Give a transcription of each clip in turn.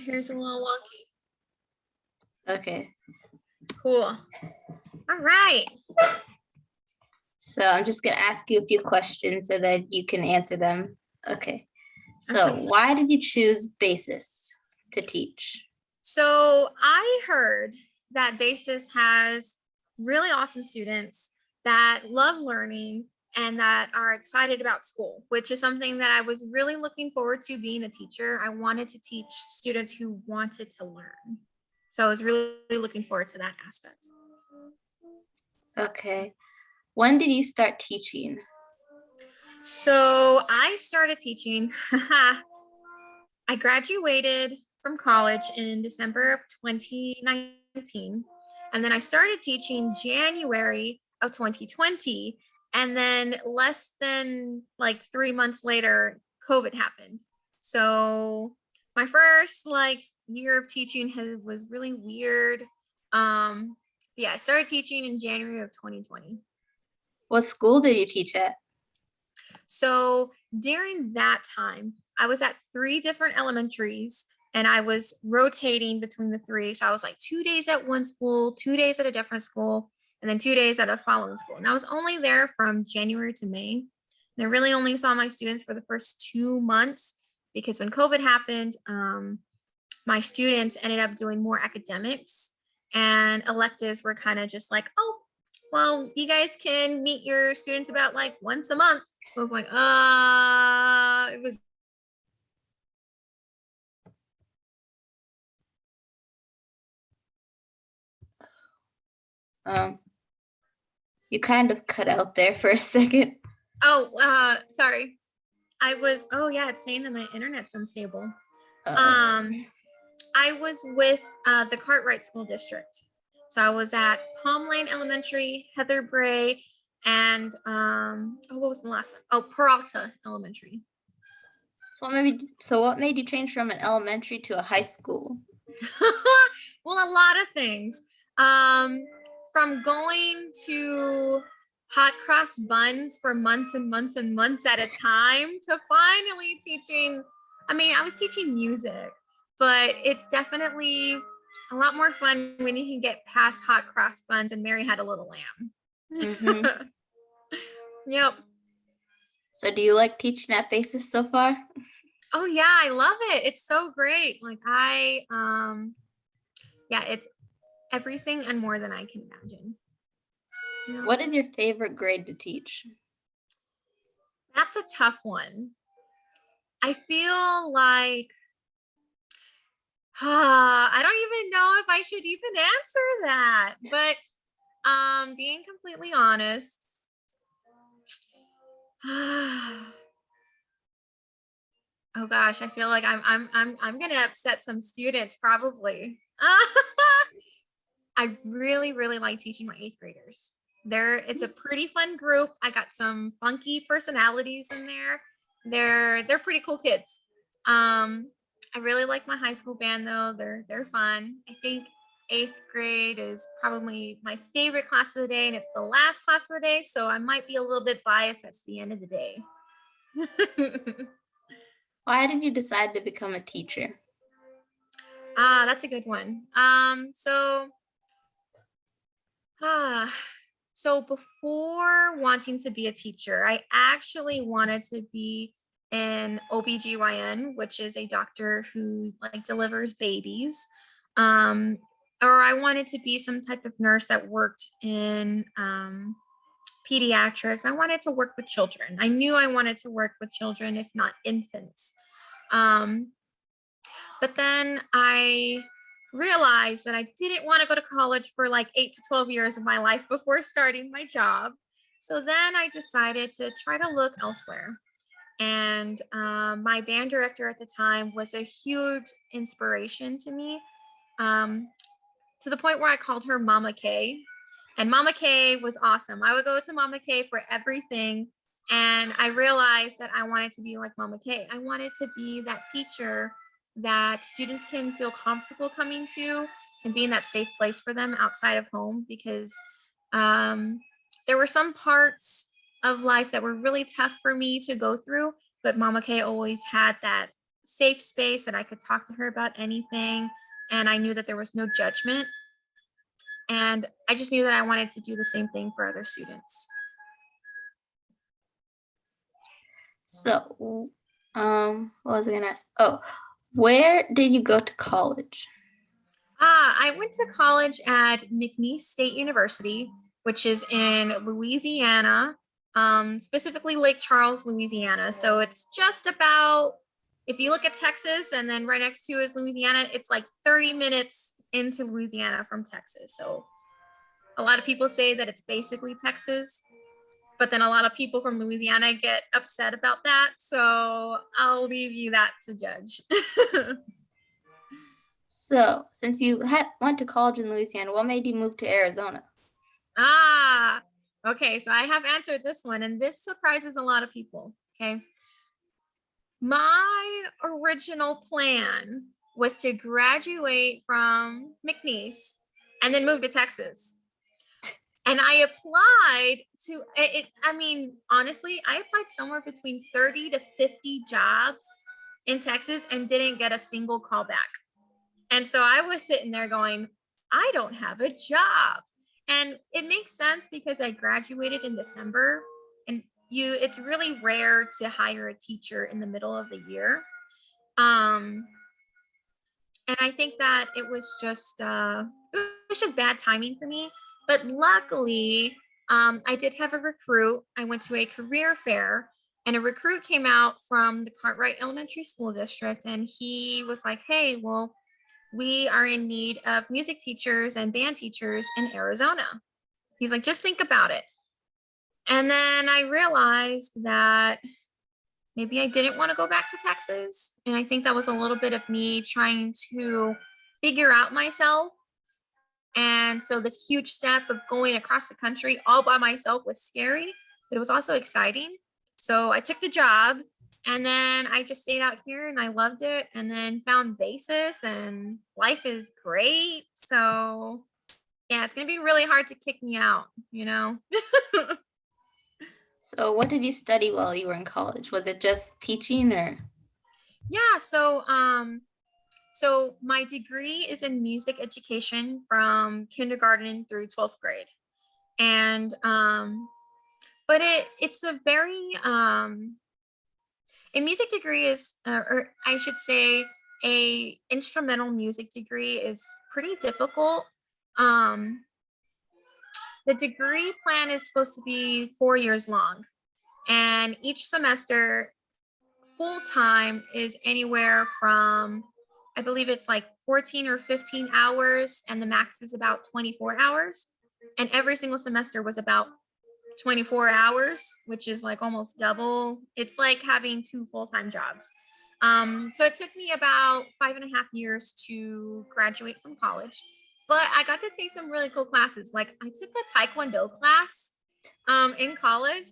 hair's a little wonky. Okay. Cool. All right. So I'm just going to ask you a few questions so that you can answer them. Okay. So Okay. why did you choose basis to teach? So I heard that BASIS has really awesome students that love learning and that are excited about school, which is something that I was really looking forward to being a teacher. I wanted to teach students who wanted to learn. So I was really looking forward to that aspect. Okay. When did you start teaching? So I started teaching. I graduated from college in December of 2019. And then I started teaching January of 2020. And then less than like 3 months later, COVID happened. So my first year of teaching was really weird. Yeah, I started teaching in January of 2020. What school did you teach at? So during that time, I was at 3 different elementaries and I was rotating between the 3. So I was like 2 days at one school, 2 days at a different school, and then 2 days at a following school. And I was only there from January to May. And I really only saw my students for the first 2 months because when COVID happened, my students ended up doing more academics and electives were kind of just like, oh, well, you guys can meet your students about like once a month. So I was like, it was. You kind of cut out there for a second. Oh, sorry. Oh yeah, it's saying that my internet's unstable. Uh-oh. I was with the Cartwright School District. So I was at Palm Lane Elementary, Heather Bray, and what was the last one? Oh, Peralta Elementary. So what made you change from an elementary to a high school? Well, a lot of things. From going to hot cross buns for months and months and months at a time to finally teaching. I mean, I was teaching music, but it's definitely a lot more fun when you can get past hot cross buns and Mary Had a Little Lamb. Mm-hmm. Yep. So do you like teaching at basis so far? Oh yeah, I love it. It's so great. Yeah, it's everything and more than I can imagine. Yeah. What is your favorite grade to teach? That's a tough one. I feel like I don't even know if I should even answer that. But being completely honest, oh gosh, I feel like I'm gonna upset some students probably. I really, really like teaching my 8th graders. It's a pretty fun group. I got some funky personalities in there. They're pretty cool kids. I really like my high school band though. They're fun. I think 8th grade is probably my favorite class of the day, and it's the last class of the day, so I might be a little bit biased. That's the end of the day. Why did you decide to become a teacher? That's a good one. So before wanting to be a teacher, I actually wanted to be an OBGYN, which is a doctor who delivers babies. Or I wanted to be some type of nurse that worked in pediatrics. I wanted to work with children. I knew I wanted to work with children, if not infants. But then I realized that I didn't want to go to college for like 8 to 12 years of my life before starting my job. So then I decided to try to look elsewhere. And my band director at the time was a huge inspiration to me, to the point where I called her Mama K. And Mama K was awesome. I would go to Mama K for everything. And I realized that I wanted to be like Mama K. I wanted to be that teacher that students can feel comfortable coming to and being that safe place for them outside of home, because there were some parts of life that were really tough for me to go through, but Mama K always had that safe space that I could talk to her about anything. And I knew that there was no judgment. And I just knew that I wanted to do the same thing for other students. So, what was I gonna ask? Oh, where did you go to college? I went to college at McNeese State University, which is in Louisiana, specifically Lake Charles, Louisiana. So it's just about, if you look at Texas and then right next to is Louisiana, it's like 30 minutes into Louisiana from Texas. So a lot of people say that it's basically Texas, but then a lot of people from Louisiana get upset about that. So I'll leave you that to judge. So, since you went to college in Louisiana, what made you move to Arizona? Ah, okay. So I have answered this one, and this surprises a lot of people. Okay. My original plan was to graduate from McNeese and then move to Texas. And I applied to it. I mean, honestly, I applied somewhere between 30 to 50 jobs in Texas and didn't get a single call back. And so I was sitting there going, I don't have a job. And it makes sense because I graduated in December and it's really rare to hire a teacher in the middle of the year. And I think that it was just bad timing for me. But luckily, I did have a recruit. I went to a career fair and a recruit came out from the Cartwright Elementary School District. And he was like, hey, well, we are in need of music teachers and band teachers in Arizona. He's like, just think about it. And then I realized that maybe I didn't want to go back to Texas. And I think that was a little bit of me trying to figure out myself. And so this huge step of going across the country all by myself was scary, but it was also exciting. So I took the job and then I just stayed out here and I loved it and then found basis and life is great. So yeah, it's going to be really hard to kick me out, you know? So, what did you study while you were in college? Was it just teaching or? Yeah, so my degree is in music education from kindergarten through 12th grade. And but it's a very a music degree is or I should say a instrumental music degree is pretty difficult. Um the degree plan is supposed to be 4 years long and each semester full time is anywhere from, I believe it's like 14 or 15 hours, and the max is about 24 hours. And every single semester was about 24 hours, which is like almost double. It's like having two full time jobs. So it took me about 5.5 years to graduate from college, but I got to take some really cool classes. Like I took a Taekwondo class in college,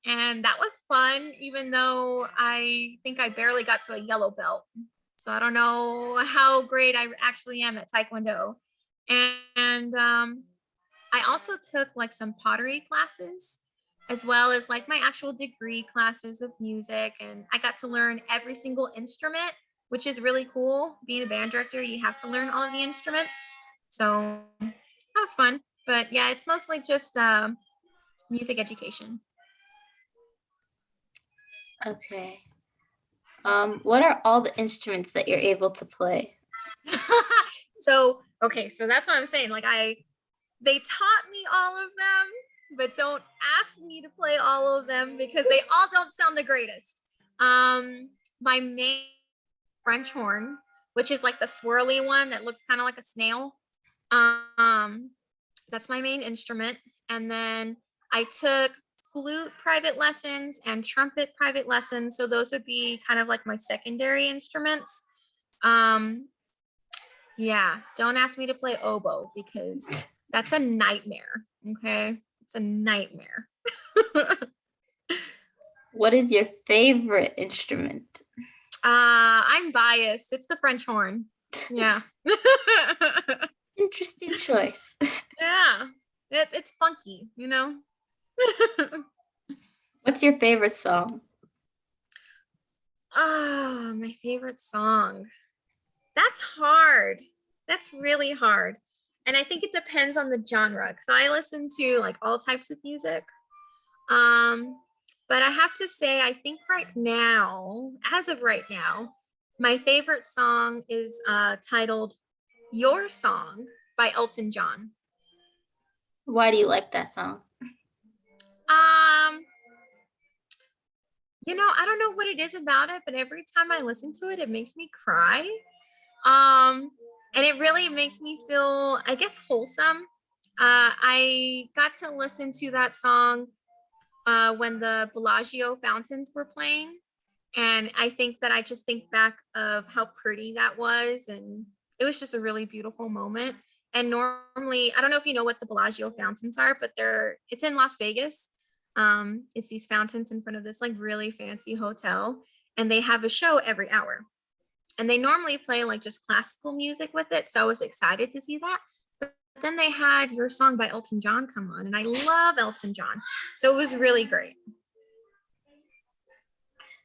and that was fun, even though I think I barely got to a yellow belt. So I don't know how great I actually am at Taekwondo. And I also took like some pottery classes as well as like my actual degree classes of music. And I got to learn every single instrument, which is really cool. Being a band director, you have to learn all of the instruments. So that was fun. But yeah, it's mostly just music education. Okay. What are all the instruments that you're able to play? So okay, so that's what I'm saying. Like they taught me all of them, but don't ask me to play all of them because they all don't sound the greatest. My main French horn, which is like the swirly one that looks kind of like a snail. Um, that's my main instrument. And then I took flute private lessons and trumpet private lessons. So those would be kind of like my secondary instruments. Um, yeah, don't ask me to play oboe because that's a nightmare. Okay. It's a nightmare. What is your favorite instrument? I'm biased. It's the French horn. Yeah. Interesting choice. Yeah. It's funky, you know? What's your favorite song? Oh, my favorite song. That's hard. That's really hard. And I think it depends on the genre because I listen to like all types of music. Um, but I have to say, I think right now, as of right now, my favorite song is titled Your Song by Elton John. Why do you like that song? Um, I don't know what it is about it, but every time I listen to it, it makes me cry. And it really makes me feel, I guess, wholesome. I got to listen to that song when the Bellagio fountains were playing. And I think that I just think back of how pretty that was. And it was just a really beautiful moment. And normally, I don't know if you know what the Bellagio fountains are, but it's in Las Vegas. It's these fountains in front of this like really fancy hotel. And they have a show every hour. And they normally play like just classical music with it. So I was excited to see that. But then they had Your Song by Elton John come on. And I love Elton John. So it was really great.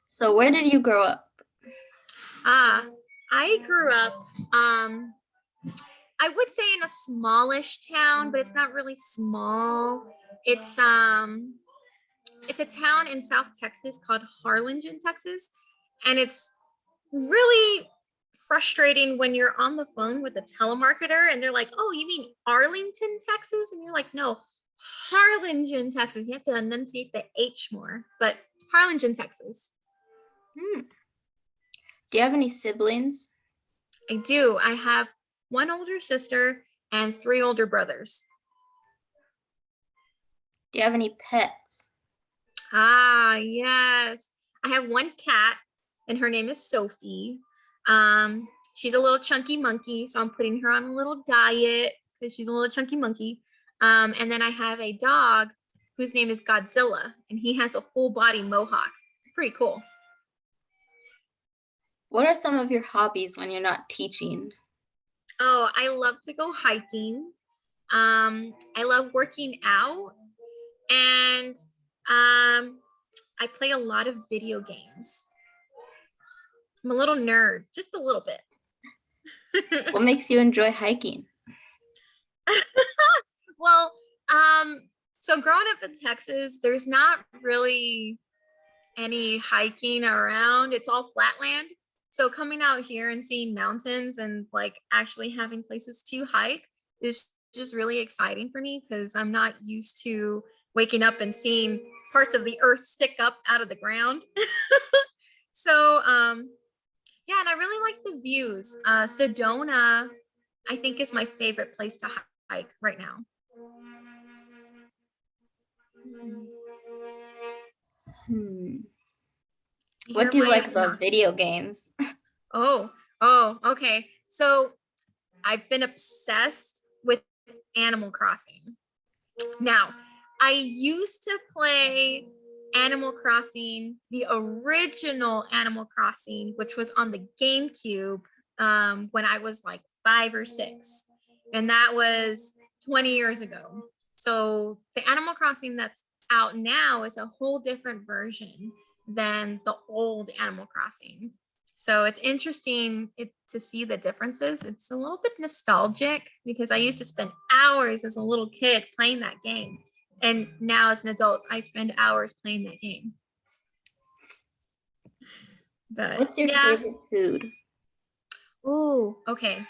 So where did you grow up? I grew up, I would say in a smallish town, but it's not really small. It's a town in South Texas called Harlingen, Texas, and it's really frustrating when you're on the phone with a telemarketer and they're like, "Oh, you mean Arlington, Texas?" And you're like, "No, Harlingen, Texas." You have to enunciate the H more, but Harlingen, Texas. Hmm. Do you have any siblings? I do. I have one older sister and three older brothers. Do you have any pets? Ah, yes. I have one cat and her name is Sophie. She's a little chunky monkey, so I'm putting her on a little diet because she's a little chunky monkey. And then I have a dog whose name is Godzilla, and he has a full body mohawk. It's pretty cool. What are some of your hobbies when you're not teaching? Oh, I love to go hiking. I love working out, and I play a lot of video games. I'm a little nerd, just a little bit. What makes you enjoy hiking? Well, so growing up in Texas, there's not really any hiking around. It's all flatland. So coming out here and seeing mountains and like actually having places to hike is just really exciting for me because I'm not used to waking up and seeing parts of the earth stick up out of the ground. So yeah, and I really like the views. Sedona, I think, is my favorite place to hike right now. Hmm. You What hear do you my like about knocking? video games? Oh, oh, okay. So I've been obsessed with Animal Crossing. Now, I used to play Animal Crossing, the original Animal Crossing, which was on the GameCube when I was like 5 or 6. And that was 20 years ago. So the Animal Crossing that's out now is a whole different version than the old Animal Crossing. So it's interesting to see the differences. It's a little bit nostalgic because I used to spend hours as a little kid playing that game. And now as an adult, I spend hours playing that game. But What's your yeah. favorite food? Ooh, okay.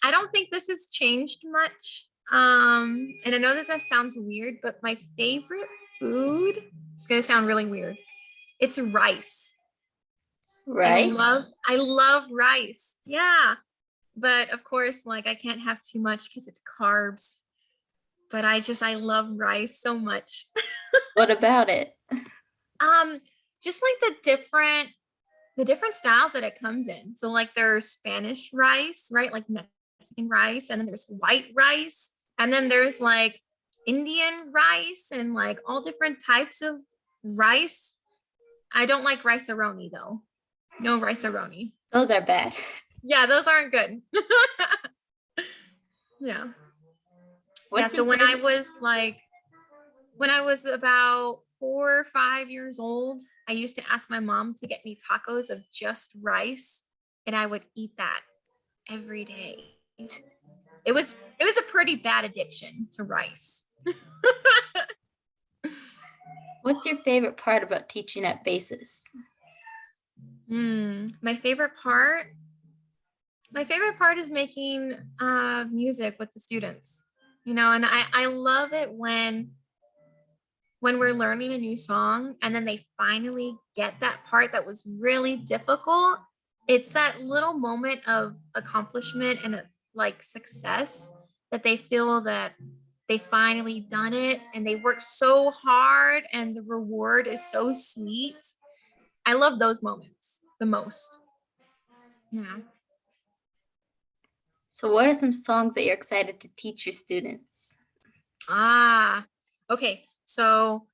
I don't think this has changed much. And I know that that sounds weird, but my favorite food is gonna sound really weird. It's rice. Rice? I love rice. Yeah. But of course, like I can't have too much because it's carbs. But I love rice so much. What about it? Um, just like the different styles that it comes in. So like there's Spanish rice, right? Like Mexican rice, and then there's white rice, and then there's like Indian rice and like all different types of rice. I don't like rice-a-roni though. No rice-a-roni. Those are bad. Yeah, those aren't good. Yeah. Yeah, What's so your when favorite? I was about 4 or 5 years old, I used to ask my mom to get me tacos of just rice, and I would eat that every day. It was a pretty bad addiction to rice. What's your favorite part about teaching at Basis? My favorite part. My favorite part is making music with the students. And I love it when we're learning a new song and then they finally get that part that was really difficult. It's that little moment of accomplishment and like success that they feel that they finally done it and they worked so hard and the reward is so sweet. I love those moments the most. Yeah. So what are some songs that you're excited to teach your students? Okay. So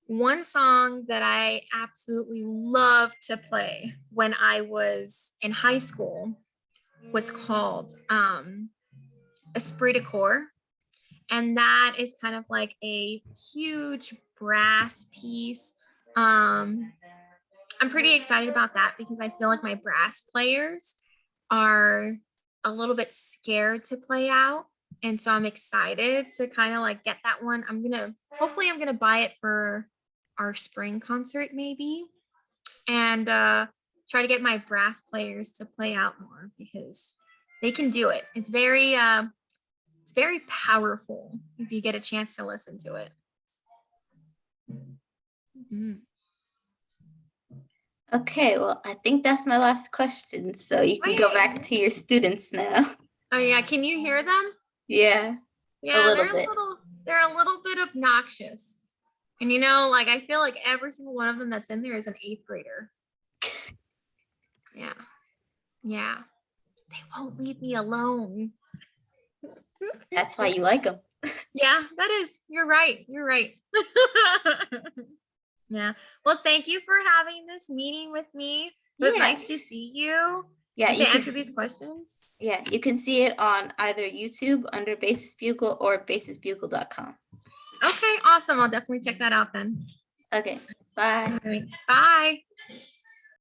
one song that I absolutely loved to play when I was in high school was called Esprit de Corps. And that is kind of like a huge brass piece. I'm pretty excited about that because I feel like my brass players are a little bit scared to play out. And so I'm excited to kind of like get that one. Hopefully I'm gonna buy it for our spring concert maybe. And try to get my brass players to play out more because they can do it. It's very powerful if you get a chance to listen to it. Mhm. Okay, well, I think that's my last question. So you can go back to your students now. Oh yeah, can you hear them? Yeah, Yeah, little bit. They're a little bit obnoxious. And like I feel like every single one of them that's in there is an 8th grader. Yeah. Yeah. They won't leave me alone. That's why you like them. Yeah, that is. You're right. You're right. Yeah. Well, thank you for having this meeting with me. It was nice to see you. Yeah, and to you answer can, these questions. yeah, you can see it on either YouTube under Basis Bugle or basisbugle.com. Okay, awesome. I'll definitely check that out then. Okay, bye. All right. Bye.